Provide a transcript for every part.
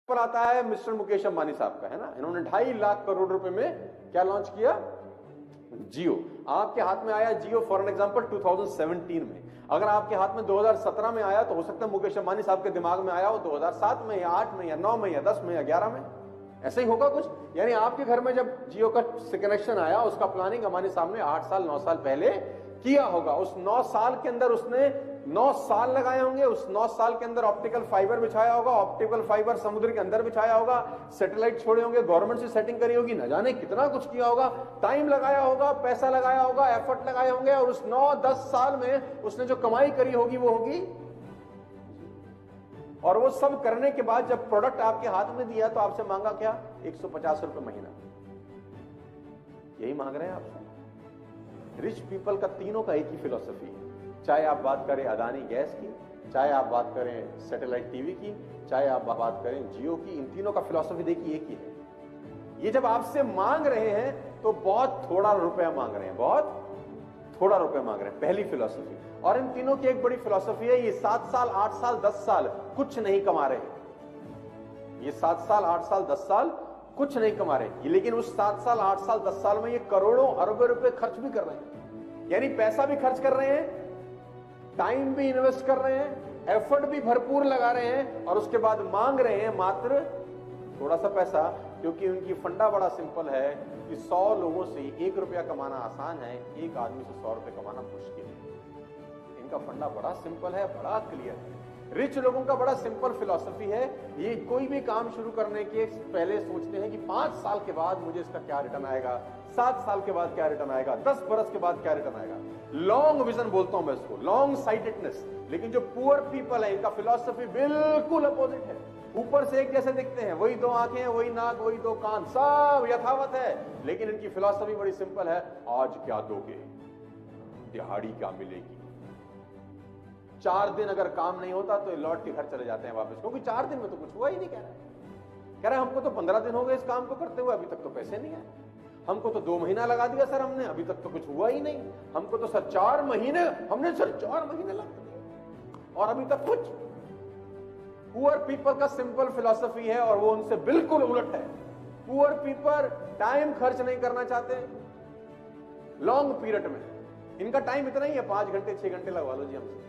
पर आता है मिस्टर मुकेश अंबानी साहब का, है ना। इन्होंने 2.5 लाख करोड़ रुपए में क्या लॉन्च किया? जियो। आपके हाथ में आया जियो फॉर एन एग्जांपल 2017 में। अगर आपके हाथ में 2017 में आया तो हो सकता है मुकेश अंबानी साहब के दिमाग में आया हो 2007 में या 8 में या 9 में या 10 में या 11 में। ऐसे ही होगा कुछ। यानी आपके घर में जब जियो का कनेक्शन आया, उसका प्लानिंग अंबानी साहब ने 8 साल 9 साल पहले किया होगा। उस 9 साल के अंदर उसने 9 साल लगाए होंगे। उस 9 साल के अंदर ऑप्टिकल फाइबर बिछाया होगा, ऑप्टिकल फाइबर समुद्र के अंदर बिछाया होगा, सैटेलाइट छोड़े होंगे, गवर्नमेंट से सेटिंग करी होगी, न जाने कितना कुछ किया होगा, टाइम लगाया होगा, पैसा लगाया होगा, एफर्ट लगाए होंगे। और उस 9-10 साल में उसने जो कमाई करी होगी वो होगी। और वो सब करने के बाद जब प्रोडक्ट आपके हाथ में दिया तो आपसे मांगा क्या? 150 रुपए महीना। यही मांग रहे हैं आपसे। रिच पीपल का तीनों का एक ही फिलॉसफी है। चाहे आप बात करें अदानी गैस की, चाहे आप बात करें सैटेलाइट टीवी की, चाहे आप बात करें जियो की, इन तीनों का फिलॉसफी देखिए एक ही है। ये जब आपसे मांग रहे हैं तो बहुत थोड़ा रुपया मांग रहे हैं, बहुत थोड़ा रुपया मांग रहे हैं, पहली फिलॉसफी। और इन तीनों की एक बड़ी फिलॉसफी है, ये 7 साल 8 साल 10 साल कुछ नहीं कमा रहे। ये 7 साल 8 साल 10 साल कुछ नहीं कमा रहे, लेकिन उस 7 साल 8 साल 10 साल में ये करोड़ों अरबों रुपए खर्च भी कर रहे हैं। यानी पैसा भी खर्च कर रहे हैं, टाइम भी इन्वेस्ट कर रहे हैं, एफर्ट भी भरपूर लगा रहे हैं, और उसके बाद मांग रहे हैं मात्र थोड़ा सा पैसा। क्योंकि उनकी फंडा बड़ा सिंपल है कि 100 लोगों से 1 रुपया कमाना आसान है, एक आदमी से 100 रुपए कमाना मुश्किल है। इनका फंडा बड़ा सिंपल है, बड़ा क्लियर है। रिच लोगों का बड़ा सिंपल फिलॉसफी है। ये कोई भी काम शुरू करने के पहले सोचते हैं कि 5 साल के बाद मुझे इसका क्या रिटर्न आएगा, 7 साल के बाद क्या रिटर्न आएगा, 10 बरस के बाद क्या रिटर्न आएगा। लॉन्ग विजन बोलता हूं मैं इसको, लॉन्ग साइटेडनेस। लेकिन जो पुअर पीपल है, इनका फिलॉसफी बिल्कुल अपोजिट है। ऊपर से एक जैसे दिखते हैं, वही 2 आंखें, वही नाक, वही 2 कान, सब यथावत है। लेकिन इनकी फिलॉसफी बड़ी सिंपल है। आज क्या दोगे, दिहाड़ी क्या मिलेगी। 4 दिन अगर काम नहीं होता तो लौट के घर चले जाते हैं वापस, क्योंकि 4 दिन में तो कुछ हुआ ही नहीं। कह रहे हमको तो 15 दिन हो गए इस काम को करते हुए, अभी तक तो पैसे नहीं आए। हमको तो 2 महीना लगा दिया सर हमने, अभी तक तो कुछ हुआ ही नहीं। हमको तो सर 4 महीने, हमने सर 4 महीने लगा दिए और अभी तक कुछ। पुअर पीपल का सिंपल फिलॉसफी है और वो उनसे बिल्कुल उलट है। पुअर पीपल टाइम खर्च नहीं करना चाहते लॉन्ग पीरियड में। इनका टाइम इतना ही है, 5 घंटे 6 घंटे लगवा लो जी हमसे,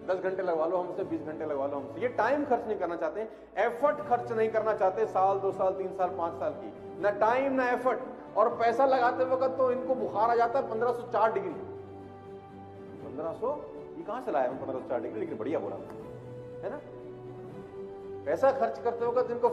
10 घंटे लगवा लो हमसे, 20 घंटे लगवा लो हमसे। ये टाइम खर्च नहीं करना चाहते, एफर्ट खर्च नहीं करना चाहते। साल 2 साल 3 साल 5 साल की ना टाइम ना एफर्ट। और पैसा लगाते वक्त तो इनको बुखार आ जाता है 1504 डिग्री। 1500 ये कहां से लाया 1504 डिग्री, लेकिन बढ़िया बोला है ना। पैसा खर्च करते वक्त इनको